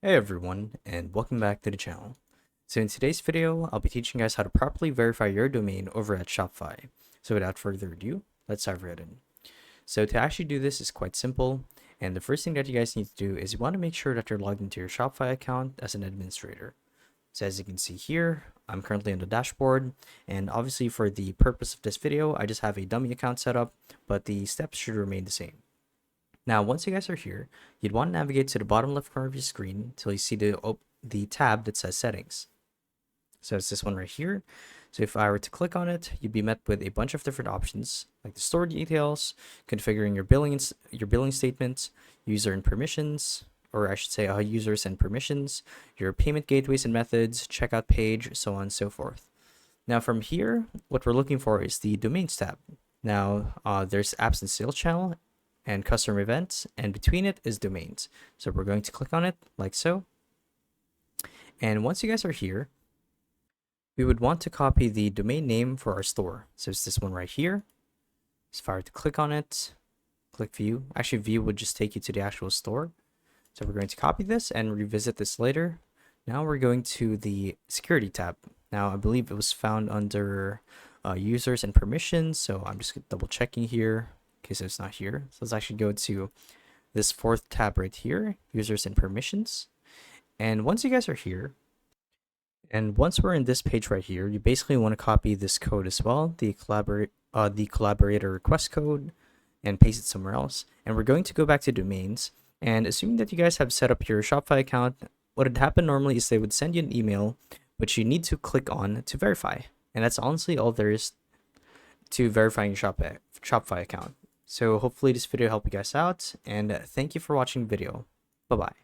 Hey everyone, and welcome back to the channel. So in today's video, I'll be teaching you guys how to properly verify your domain over at Shopify. So without further ado, let's dive right in. So to actually do this is quite simple, and the first thing that you guys need to do is you want to make sure that you're logged into your Shopify account as an administrator. So as you can see here, I'm currently on the dashboard, and obviously for the purpose of this video, I just have a dummy account set up, but the steps should remain the same. Now, once you guys are here, you'd want to navigate to the bottom left corner of your screen until you see the tab that says settings. So it's this one right here. So if I were to click on it, you'd be met with a bunch of different options like the store details, configuring your billing statements, user and permissions, or I should say users and permissions, your payment gateways and methods, checkout page, so on and so forth. Now from here, what we're looking for is the domains tab. Now there's apps and sales channel and custom events, and between it is domains. So we're going to click on it like so. And once you guys are here, we would want to copy the domain name for our store. So it's this one right here. So if I were to click on it, click view. Actually, view would just take you to the actual store. So we're going to copy this and revisit this later. Now we're going to the security tab. Now I believe it was found under users and permissions. So I'm just double checking here in case it's not here. So let's actually go to this fourth tab right here, users and permissions. And once you guys are here, and once we're in this page right here, you basically want to copy this code as well, the collaborator request code, and paste it somewhere else. And we're going to go back to domains. And assuming that you guys have set up your Shopify account, what would happen normally is they would send you an email, which you need to click on to verify. And that's honestly all there is to verifying your Shopify account. So hopefully this video helped you guys out, and thank you for watching the video. Bye bye.